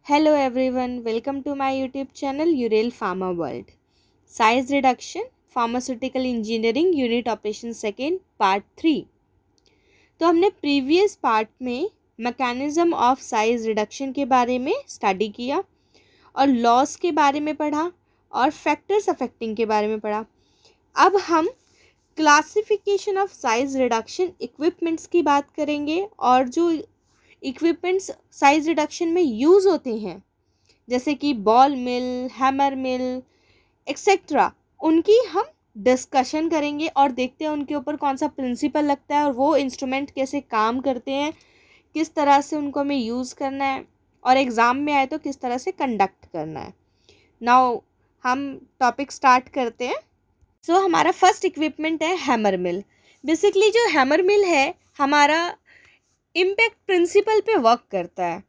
Hello everyone, welcome to my YouTube channel Urel Pharma World. Size Reduction, Pharmaceutical Engineering Unit Operation Second Part 3। तो हमने previous part में mechanism of size reduction के बारे में study किया और loss के बारे में पढ़ा और फैक्टर्स अफेक्टिंग के बारे में पढ़ा। अब हम classification of size reduction equipments की बात करेंगे और जो इक्विपमेंट्स साइज रिडक्शन में यूज़ होते हैं जैसे कि बॉल मिल, हैमर मिल एक्सेट्रा, उनकी हम डिस्कशन करेंगे और देखते हैं उनके ऊपर कौन सा प्रिंसिपल लगता है और वो इंस्ट्रूमेंट कैसे काम करते हैं, किस तरह से उनको हमें यूज़ करना है और एग्ज़ाम में आए तो किस तरह से कंडक्ट करना है। नाउ हम टॉपिक स्टार्ट करते हैं। सो हमारा फर्स्ट इक्विपमेंट है हैमर मिल। बेसिकली जो हैमर मिल है हमारा इम्पैक्ट प्रिंसिपल पे वर्क करता है।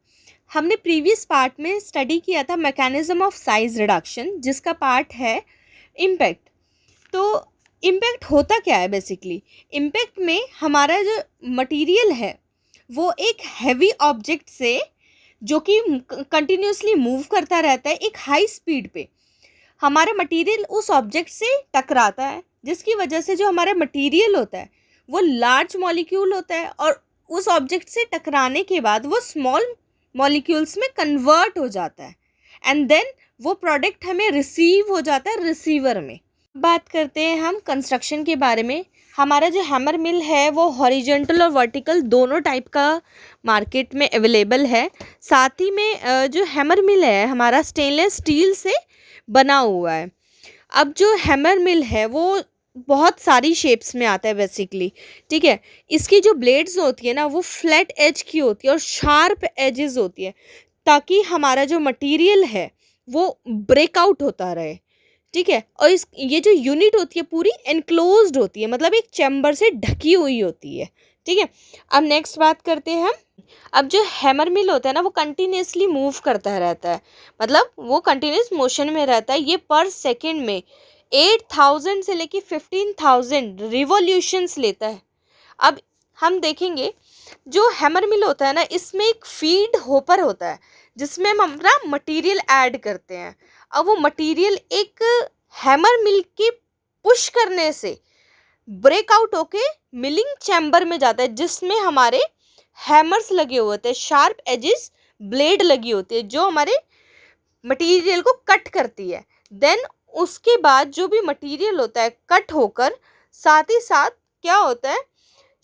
हमने प्रीवियस पार्ट में स्टडी किया था मैकेनिज्म ऑफ साइज रिडक्शन, जिसका पार्ट है इम्पैक्ट। तो इम्पैक्ट होता क्या है? बेसिकली इम्पैक्ट में हमारा जो मटेरियल है वो एक हैवी ऑब्जेक्ट से, जो कि कंटिन्यूसली मूव करता रहता है एक हाई स्पीड पे, हमारा मटेरियल उस ऑब्जेक्ट से टकराता है, जिसकी वजह से जो हमारा मटेरियल होता है वो लार्ज मॉलिक्यूल होता है और उस ऑब्जेक्ट से टकराने के बाद वो स्मॉल मॉलिक्यूल्स में कन्वर्ट हो जाता है एंड देन वो प्रोडक्ट हमें रिसीव हो जाता है रिसीवर में। बात करते हैं हम कंस्ट्रक्शन के बारे में। हमारा जो हैमर मिल है वो हॉरिजॉन्टल और वर्टिकल दोनों टाइप का मार्केट में अवेलेबल है। साथ ही में जो हैमर मिल है हमारा स्टेनलेस स्टील से बना हुआ है। अब जो हैमर मिल है वो बहुत सारी शेप्स में आता है बेसिकली, ठीक है। इसकी जो ब्लेड्स होती है ना वो फ्लैट एज की होती है और शार्प एजेस होती है, ताकि हमारा जो मटेरियल है वो ब्रेकआउट होता रहे, ठीक है। और ये जो यूनिट होती है पूरी एनक्लोज्ड होती है, मतलब एक चैम्बर से ढकी हुई होती है, ठीक है। अब नेक्स्ट बात करते हैं हम। अब जो हैमर मिल होता है ना वो कंटिन्यूसली मूव करता रहता है, मतलब वो कंटिन्यूस मोशन में रहता है। ये पर सेकेंड में 8,000 से लेके 15,000 रिवॉल्यूशंस लेता है। अब हम देखेंगे जो हैमर मिल होता है ना, इसमें एक फीड होपर होता है जिसमें हम अपना मटेरियल ऐड करते हैं। अब वो मटेरियल एक हैमर मिल के पुश करने से ब्रेकआउट होके मिलिंग चैम्बर में जाता है, जिसमें हमारे हैमर्स लगे हुए होते हैं, शार्प एजेस ब्लेड लगी होती है जो हमारे मटेरियल को कट करती है। देन उसके बाद जो भी मटेरियल होता है कट होकर साथ ही साथ क्या होता है,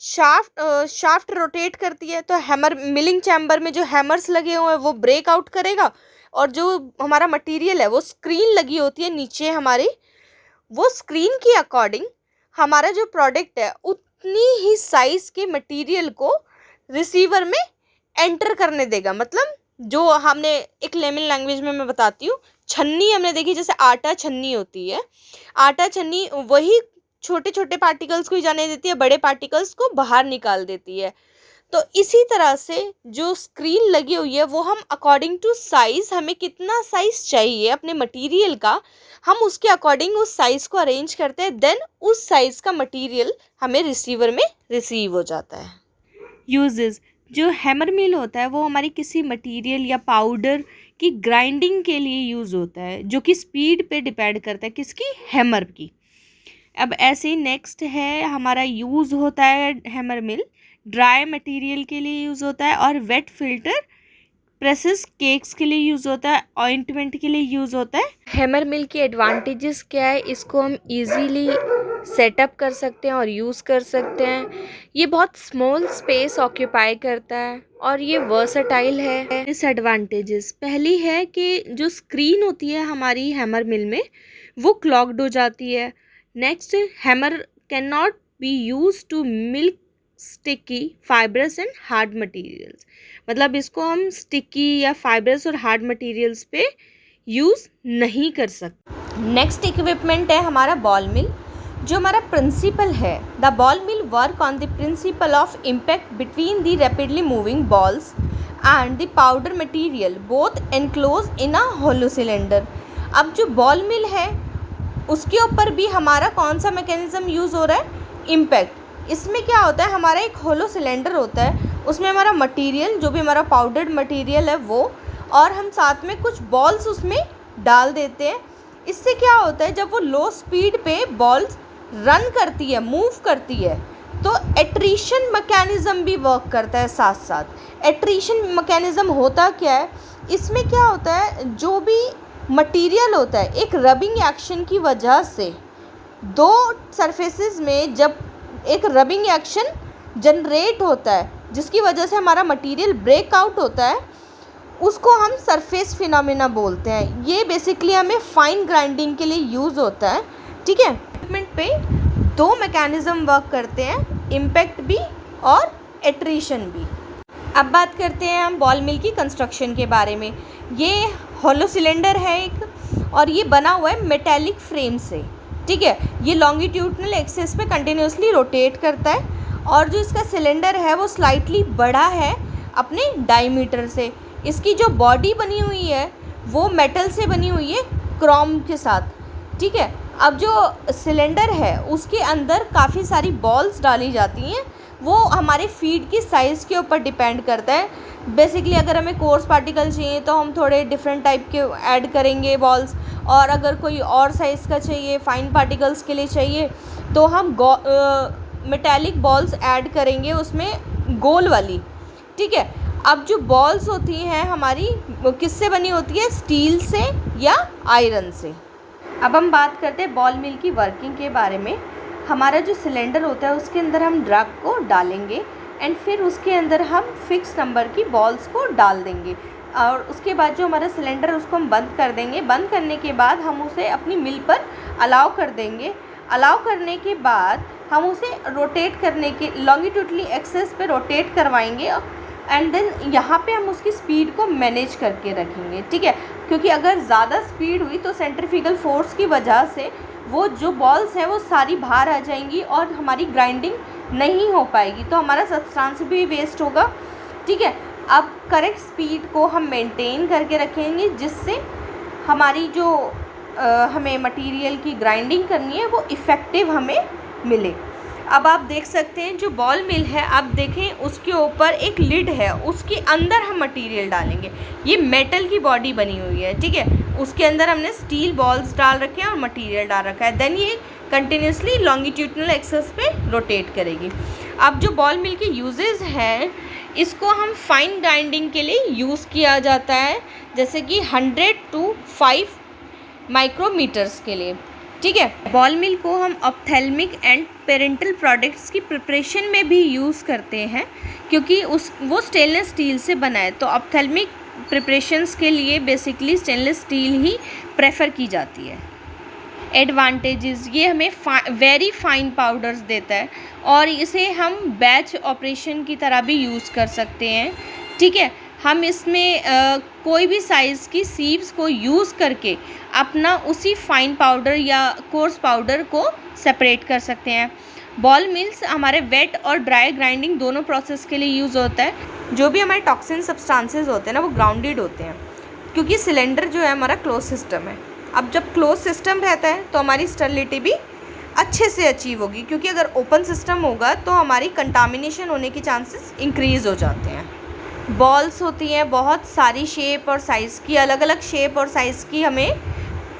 शाफ्ट रोटेट करती है। तो हैमर मिलिंग चैम्बर में जो हैमर्स लगे हुए हैं वो ब्रेक आउट करेगा और जो हमारा मटेरियल है वो स्क्रीन लगी होती है नीचे हमारी, वो स्क्रीन के अकॉर्डिंग हमारा जो प्रोडक्ट है उतनी ही साइज के मटेरियल को रिसीवर में एंटर करने देगा। मतलब जो हमने एक लेमन लैंग्वेज में मैं बताती हूँ, छन्नी हमने देखी, जैसे आटा छन्नी होती है, आटा छन्नी वही छोटे छोटे पार्टिकल्स को ही जाने देती है, बड़े पार्टिकल्स को बाहर निकाल देती है। तो इसी तरह से जो स्क्रीन लगी हुई है वो हम अकॉर्डिंग टू साइज़, हमें कितना साइज़ चाहिए अपने मटेरियल का, हम उसके अकॉर्डिंग उस साइज़ को अरेंज करते हैं। देन उस साइज़ का मटेरियल हमें रिसीवर में रिसीव हो जाता है। यूजेस, जो हैमर मिल होता है वो हमारी किसी मटेरियल या पाउडर की ग्राइंडिंग के लिए यूज़ होता है, जो कि स्पीड पे डिपेंड करता है, किसकी? हैमर की। अब ऐसे ही नेक्स्ट है हमारा यूज़ होता है हैमर मिल ड्राई मटेरियल के लिए यूज़ होता है और वेट फिल्टर प्रेसेस केक्स के लिए यूज़ होता है, ऑइंटमेंट के लिए यूज़ होता है। हैमर मिल के एडवांटेजेस क्या है? इसको हम इजीली सेटअप कर सकते हैं और यूज़ कर सकते हैं। ये बहुत स्मॉल स्पेस ऑक्यूपाई करता है और ये वर्सटाइल है। डिसएडवांटेजेस, पहली है कि जो स्क्रीन होती है हमारी हैमर मिल में वो क्लॉग्ड हो जाती है। Next, hammer can not be use to mill sticky fibrous and hard materials, मतलब इसको हम स्टिकी या फाइब्रस और हार्ड मटेरियल्स पे यूज़ नहीं कर सकते। नेक्स्ट इक्विपमेंट है हमारा बॉल मिल। जो हमारा प्रिंसिपल है, the ball mill work on the principle of impact between the rapidly moving balls and the powder material both enclose in a hollow cylinder. अब जो बॉल मिल है उसके ऊपर भी हमारा कौन सा मैकेनिज्म यूज़ हो रहा है? इम्पैक्ट। इसमें क्या होता है, हमारा एक होलो सिलेंडर होता है, उसमें हमारा मटेरियल, जो भी हमारा पाउडर्ड मटेरियल है वो, और हम साथ में कुछ बॉल्स उसमें डाल देते हैं। इससे क्या होता है, जब वो लो स्पीड पे बॉल्स रन करती है, मूव करती है, तो एट्रीशन मैकेनिज़्म भी वर्क करता है साथ साथ। एट्रीशन मैकेनिज़्म होता क्या है, इसमें क्या होता है, जो भी मटेरियल होता है एक रबिंग एक्शन की वजह से दो सरफेसेस में जब एक रबिंग एक्शन जनरेट होता है जिसकी वजह से हमारा मटेरियल ब्रेक आउट होता है, उसको हम सरफेस फिनोमेना बोलते हैं। ये बेसिकली हमें फाइन ग्राइंडिंग के लिए यूज़ होता है। ठीक है, डेवलपमेंट पे दो मैकेनिज़्म वर्क करते हैं, इम्पैक्ट भी और एट्रीशन भी। अब बात करते हैं हम बॉल मिल की कंस्ट्रक्शन के बारे में। ये हॉलो सिलेंडर है एक, और ये बना हुआ है मेटेलिक फ्रेम से। ठीक है, ये लॉन्गिट्यूडनल एक्सिस पे कंटिन्यूसली रोटेट करता है, और जो इसका सिलेंडर है वो स्लाइटली बड़ा है अपने डायमीटर से। इसकी जो बॉडी बनी हुई है वो मेटल से बनी हुई है, क्रोम के साथ। ठीक है, अब जो सिलेंडर है उसके अंदर काफ़ी सारी बॉल्स डाली जाती हैं, वो हमारे फीड की साइज़ के ऊपर डिपेंड करता है। बेसिकली अगर हमें कोर्स पार्टिकल चाहिए तो हम थोड़े डिफरेंट टाइप के ऐड करेंगे बॉल्स, और अगर कोई और साइज़ का चाहिए, फाइन पार्टिकल्स के लिए चाहिए, तो हम मेटेलिक बॉल्स ऐड करेंगे उसमें, गोल वाली। ठीक है, अब जो बॉल्स होती हैं हमारी वो किससे बनी होती है, स्टील से या आयरन से। अब हम बात करते हैं बॉल मिल की वर्किंग के बारे में। हमारा जो सिलेंडर होता है उसके अंदर हम ड्रग को डालेंगे, एंड फिर उसके अंदर हम फिक्स नंबर की बॉल्स को डाल देंगे, और उसके बाद जो हमारा सिलेंडर है उसको हम बंद कर देंगे। बंद करने के बाद हम उसे अपनी मिल पर अलाउ कर देंगे। अलाउ करने के बाद हम उसे रोटेट करने के लॉन्गिट्यूडनली एक्सिस पे रोटेट करवाएंगे, एंड देन यहाँ पे हम उसकी स्पीड को मैनेज करके रखेंगे। ठीक है, क्योंकि अगर ज़्यादा स्पीड हुई तो सेंट्रीफ्यूगल फोर्स की वजह से वो जो बॉल्स हैं वो सारी बाहर आ जाएंगी और हमारी ग्राइंडिंग नहीं हो पाएगी, तो हमारा सब्सटेंस भी वेस्ट होगा। ठीक है, अब करेक्ट स्पीड को हम मेंटेन करके रखेंगे, जिससे हमारी जो हमें मटेरियल की ग्राइंडिंग करनी है वो इफ़ेक्टिव हमें मिले। अब आप देख सकते हैं जो बॉल मिल है, आप देखें उसके ऊपर एक लिड है, उसके अंदर हम मटेरियल डालेंगे। ये मेटल की बॉडी बनी हुई है। ठीक है, उसके अंदर हमने स्टील बॉल्स डाल रखे हैं और मटेरियल डाल रखा है। देन ये कंटिन्यूसली लॉन्गिट्यूडनल एक्सिस पे रोटेट करेगी। अब जो बॉल मिल के यूजेस हैं, इसको हम फाइन ग्राइंडिंग के लिए यूज़ किया जाता है, जैसे कि 100 to 5 माइक्रोमीटर्स के लिए। ठीक है, बॉल मिल को हम ऑप्थेल्मिक एंड पेरेंटल प्रोडक्ट्स की प्रिपरेशन में भी यूज़ करते हैं, क्योंकि वो स्टेनलेस स्टील से बना है, तो ऑप्थेल्मिक प्रिपरेशंस के लिए बेसिकली स्टेनलेस स्टील ही प्रेफर की जाती है। एडवांटेजेस, ये हमें वेरी फाइन पाउडर्स देता है, और इसे हम बैच ऑपरेशन की तरह भी यूज़ कर सकते हैं। ठीक है, हम इसमें कोई भी साइज़ की सीव्स को यूज़ करके अपना उसी फाइन पाउडर या कोर्स पाउडर को सेपरेट कर सकते हैं। बॉल मिल्स हमारे वेट और ड्राई ग्राइंडिंग दोनों प्रोसेस के लिए यूज़ होता है। जो भी हमारे टॉक्सिन सब्सटेंसेस होते हैं ना, वो ग्राउंडेड होते हैं, क्योंकि सिलेंडर जो है हमारा क्लोज सिस्टम है। अब जब क्लोज सिस्टम रहता है तो हमारी स्टेरिलिटी भी अच्छे से अचीव होगी, क्योंकि अगर ओपन सिस्टम होगा तो हमारी कंटामिनेशन होने के चांसेस इंक्रीज़ हो जाते हैं। बॉल्स होती हैं बहुत सारी शेप और साइज़ की, अलग अलग शेप और साइज़ की हमें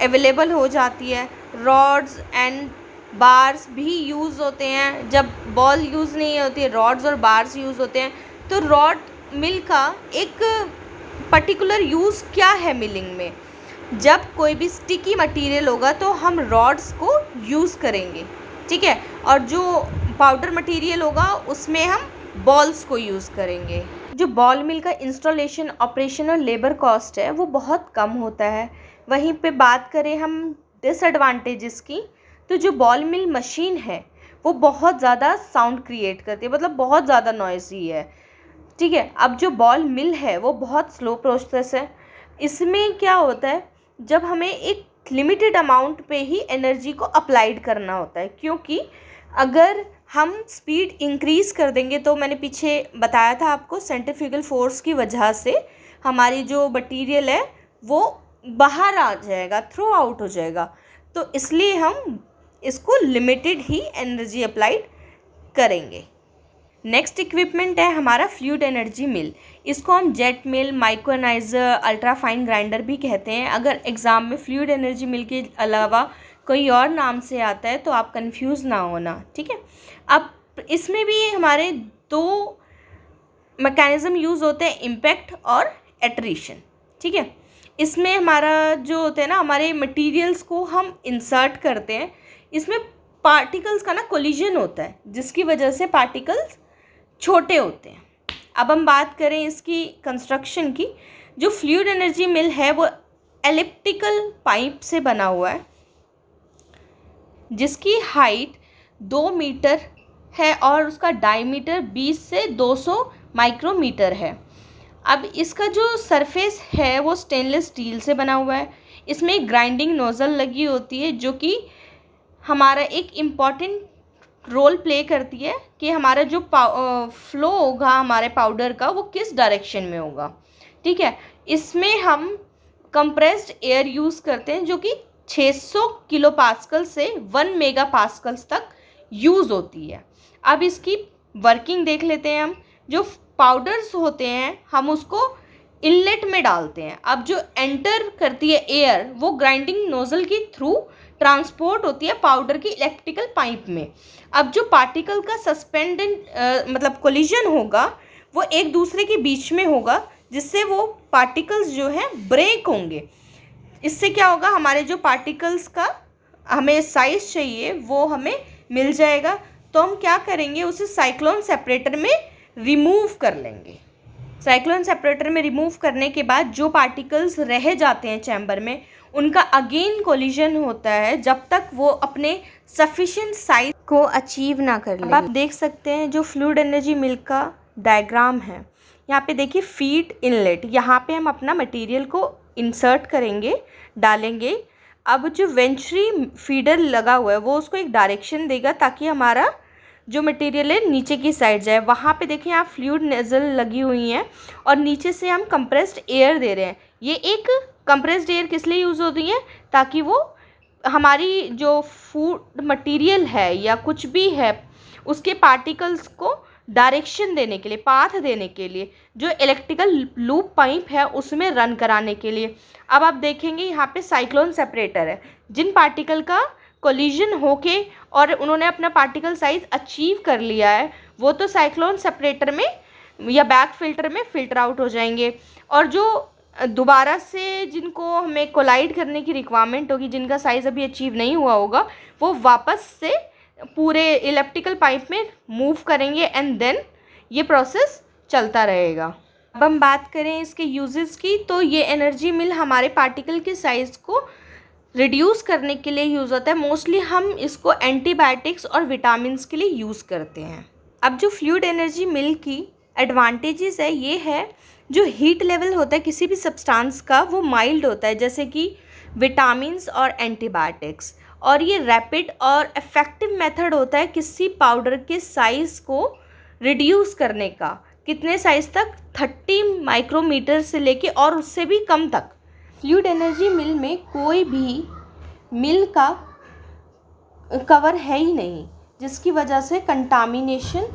अवेलेबल हो जाती है। रॉड्स एंड बार्स भी यूज़ होते हैं। जब बॉल यूज़ नहीं होती है, रॉड्स और बार्स यूज़ होते हैं। तो रॉड मिल का एक पर्टिकुलर यूज़ क्या है मिलिंग में, जब कोई भी स्टिकी मटेरियल होगा तो हम रॉड्स को यूज़ करेंगे। ठीक है, और जो पाउडर मटेरियल होगा उसमें हम बॉल्स को यूज़ करेंगे। जो बॉल मिल का इंस्टॉलेशन, ऑपरेशन और लेबर कॉस्ट है वो बहुत कम होता है। वहीं पे बात करें हम डिसएडवांटेजेस की, तो जो बॉल मिल मशीन है वो बहुत ज़्यादा साउंड क्रिएट करती है, मतलब बहुत ज़्यादा नॉइज़ी है। ठीक है, अब जो बॉल मिल है वो बहुत स्लो प्रोसेस है। इसमें क्या होता है, जब हमें एक लिमिटेड अमाउंट पे ही एनर्जी को अप्लाइड करना होता है, क्योंकि अगर हम स्पीड इंक्रीज़ कर देंगे तो मैंने पीछे बताया था आपको, सेंट्रीफ्यूगल फोर्स की वजह से हमारी जो मटेरियल है वो बाहर आ जाएगा, थ्रो आउट हो जाएगा। तो इसलिए हम इसको लिमिटेड ही एनर्जी अप्लाइड करेंगे। नेक्स्ट इक्विपमेंट है हमारा फ्लूइड एनर्जी मिल। इसको हम जेट मिल, माइक्रोनाइजर, अल्ट्रा फाइन ग्राइंडर भी कहते हैं। अगर एग्ज़ाम में फ्लूइड एनर्जी मिल के अलावा कोई और नाम से आता है तो आप कंफ्यूज ना होना, ठीक है। अब इसमें भी हमारे दो मैकेनिज़्म यूज़ होते हैं, इम्पैक्ट और एट्रीशन, ठीक है। इसमें हमारा जो होता है ना, हमारे मटेरियल्स को हम इंसर्ट करते हैं, इसमें पार्टिकल्स का ना कोलिजन होता है जिसकी वजह से पार्टिकल्स छोटे होते हैं। अब हम बात करें इसकी कंस्ट्रक्शन की। जो फ्लूइड एनर्जी मिल है वो एलिप्टिकल पाइप से बना हुआ है जिसकी हाइट 2 मीटर है और उसका डायमीटर 20 से 200 माइक्रोमीटर है। अब इसका जो सरफेस है वो स्टेनलेस स्टील से बना हुआ है। इसमें एक ग्राइंडिंग नोज़ल लगी होती है जो कि हमारा एक इम्पॉर्टेंट रोल प्ले करती है कि हमारा जो फ्लो होगा हमारे पाउडर का वो किस डायरेक्शन में होगा, ठीक है। इसमें हम कंप्रेस्ड एयर यूज़ करते हैं जो कि 600 किलो पास्कल से 1 मेगा पास्कल्स तक यूज़ होती है। अब इसकी वर्किंग देख लेते हैं हम। जो पाउडर्स होते हैं हम उसको इनलेट में डालते हैं। अब जो एंटर करती है एयर वो ग्राइंडिंग नोज़ल के थ्रू ट्रांसपोर्ट होती है पाउडर की इलेक्ट्रिकल पाइप में। अब जो पार्टिकल का सस्पेंडेड मतलब कोलिजन होगा वो एक दूसरे के बीच में होगा जिससे वो पार्टिकल्स जो हैं ब्रेक होंगे। इससे क्या होगा, हमारे जो पार्टिकल्स का हमें साइज़ चाहिए वो हमें मिल जाएगा। तो हम क्या करेंगे, उसे साइक्लोन सेपरेटर में रिमूव कर लेंगे। साइक्लोन सेपरेटर में रिमूव करने के बाद जो पार्टिकल्स रह जाते हैं चैम्बर में उनका अगेन कोलिजन होता है जब तक वो अपने सफिशिएंट साइज को अचीव ना कर ले। अब आप देख सकते हैं जो फ्लूइड एनर्जी मिल का डायग्राम है, यहाँ पे देखिए फीड इनलेट, यहाँ पे हम अपना मटेरियल को इंसर्ट करेंगे, डालेंगे। अब जो वेंचुरी फीडर लगा हुआ है वो उसको एक डायरेक्शन देगा ताकि हमारा जो मटेरियल है नीचे की साइड जाए। वहाँ पे देखिए आप फ्लूइड नोजल लगी हुई हैं और नीचे से हम कंप्रेस्ड एयर दे रहे हैं। ये एक कंप्रेस्ड एयर किस लिए यूज़ होती है, ताकि वो हमारी जो फूड मटेरियल है या कुछ भी है उसके पार्टिकल्स को डायरेक्शन देने के लिए, पाथ देने के लिए, जो इलेक्ट्रिकल लूप पाइप है उसमें रन कराने के लिए। अब आप देखेंगे यहाँ पे साइक्लोन सेपरेटर है। जिन पार्टिकल का कोलिजन होके और उन्होंने अपना पार्टिकल साइज अचीव कर लिया है वो तो साइक्लोन सेपरेटर में या बैक फिल्टर में फ़िल्टर आउट हो जाएंगे। और जो दोबारा से जिनको हमें कोलाइड करने की रिक्वायरमेंट होगी, जिनका साइज़ अभी अचीव नहीं हुआ होगा, वो वापस से पूरे इलेक्ट्रिकल पाइप में मूव करेंगे एंड देन ये प्रोसेस चलता रहेगा। अब हम बात करें इसके यूजेस की, तो ये एनर्जी मिल हमारे पार्टिकल के साइज़ को रिड्यूस करने के लिए यूज़ होता है। मोस्टली हम इसको एंटीबायोटिक्स और विटामिन्स के लिए यूज़ करते हैं। अब जो फ्लूइड एनर्जी मिल की एडवांटेजेस है ये है, जो हीट लेवल होता है किसी भी सब्सटेंस का वो माइल्ड होता है, जैसे कि विटामिन्स और एंटीबायोटिक्स। और ये रैपिड और इफ़ेक्टिव मेथड होता है किसी पाउडर के साइज़ को रिड्यूस करने का। कितने साइज़ तक, 30 माइक्रोमीटर से लेके और उससे भी कम तक। फ्लूइड एनर्जी मिल में कोई भी मिल का कवर है ही नहीं, जिसकी वजह से कंटामिनेशन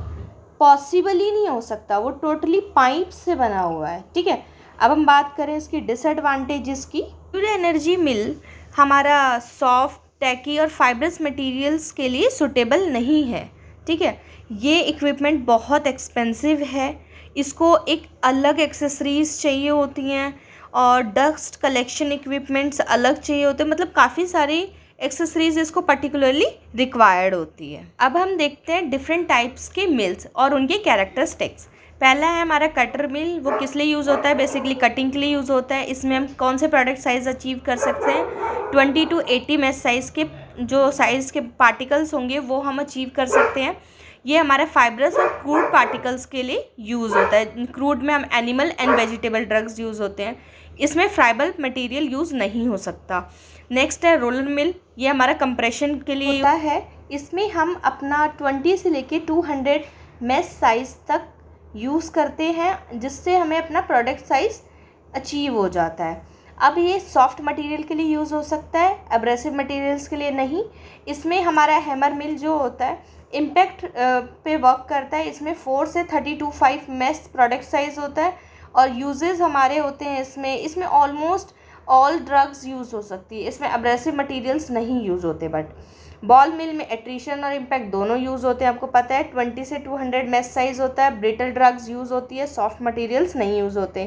पॉसिबल ही नहीं हो सकता। वो टोटली पाइप से बना हुआ है, ठीक है। अब हम बात करें इसकी डिसएडवांटेजेस की। फ्लूइड एनर्जी मिल हमारा सॉफ्ट, टैकी और फाइब्रस मटेरियल्स के लिए सूटेबल नहीं है, ठीक है। ये इक्विपमेंट बहुत एक्सपेंसिव है, इसको एक अलग एक्सेसरीज़ चाहिए होती हैं और डस्ट कलेक्शन इक्विपमेंट्स अलग चाहिए होते हैं। मतलब काफ़ी सारी एक्सेसरीज इसको पर्टिकुलरली रिक्वायर्ड होती है। अब हम देखते हैं डिफरेंट टाइप्स के मिल्स और उनके कैरेक्टरिस्टिक्स। पहला है हमारा कटर मिल। वो किस लिए यूज़ होता है, बेसिकली कटिंग के लिए यूज़ होता है। इसमें हम कौन से प्रोडक्ट साइज़ अचीव कर सकते हैं, 20 to 80 मैश साइज़ के जो साइज़ के पार्टिकल्स होंगे वो हम अचीव कर सकते हैं। ये हमारे फाइब्रस और क्रूड पार्टिकल्स के लिए यूज़ होता है। क्रूड में हम animal and vegetable drugs use होते हैं, इसमें फ्राइबल मटेरियल यूज़ नहीं हो सकता। नेक्स्ट है रोलर मिल। ये हमारा कंप्रेशन के लिए होता है। इसमें हम अपना 20 से लेके 200 मैश साइज़ तक यूज़ करते हैं, जिससे हमें अपना प्रोडक्ट साइज़ अचीव हो जाता है। अब ये सॉफ्ट मटेरियल के लिए यूज़ हो सकता है, एब्रेसिव मटेरियल्स के लिए नहीं। इसमें हमारा हैमर मिल जो होता है इम्पैक्ट पे वर्क करता है। इसमें 4 से 32.5 मैस प्रोडक्ट साइज़ होता है और यूजेस हमारे होते हैं इसमें ऑलमोस्ट ऑल ड्रग्स यूज़ हो सकती है। इसमें अब्रेसिव मटेरियल्स नहीं यूज़ होते, बट बॉल मिल में एट्रीशन और इम्पैक्ट दोनों यूज़ होते हैं। आपको पता है 20 से 200 मैस साइज़ होता है। ब्रिटल ड्रग्स यूज़ होती है, सॉफ्ट मटेरियल्स नहीं यूज़ होते।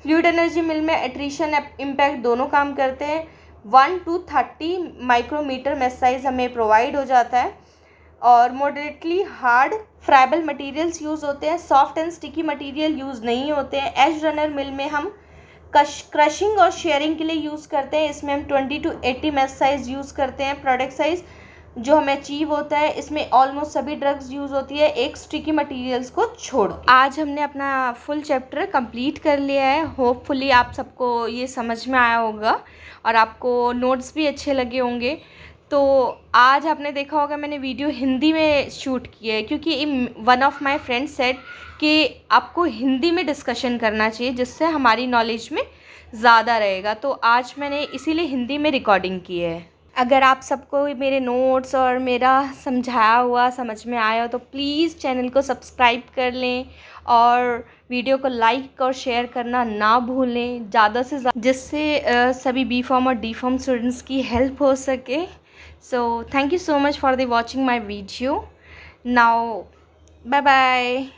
फ्लूइड एनर्जी मिल में एट्रीशन इम्पैक्ट दोनों काम करते हैं। 1 to 30 माइक्रोमीटर मैस साइज़ हमें प्रोवाइड हो जाता है और moderately hard friable materials use होते हैं। Soft and sticky material use नहीं होते हैं। एज रनर मिल में हम क्रशिंग और शेयरिंग के लिए यूज़ करते हैं। इसमें हम 20 to 80 मैस साइज़ यूज़ करते हैं। प्रोडक्ट साइज़ जो हमें अचीव होता है, इसमें ऑलमोस्ट सभी ड्रग्स यूज़ होती है एक स्टिकी मटेरियल्स को छोड़ के। आज हमने अपना फुल चैप्टर कंप्लीट कर लिया है। होपफुली आप सबको ये समझ में आया होगा और आपको नोट्स भी अच्छे लगे होंगे। तो आज आपने देखा होगा मैंने वीडियो हिंदी में शूट किया है, क्योंकि one of my friend said कि आपको हिंदी में डिस्कशन करना चाहिए, जिससे हमारी नॉलेज में ज़्यादा रहेगा। तो आज मैंने इसीलिए हिंदी में रिकॉर्डिंग की है। अगर आप सबको मेरे नोट्स और मेरा समझाया हुआ समझ में आया हो तो प्लीज़ चैनल को सब्सक्राइब कर लें और वीडियो को लाइक और शेयर करना ना भूलें ज़्यादा से ज़्यादा, जिससे सभी बी फॉर्म और डी फॉर्म स्टूडेंट्स की हेल्प हो सके। So thank you so much for the watching my video. Now bye bye.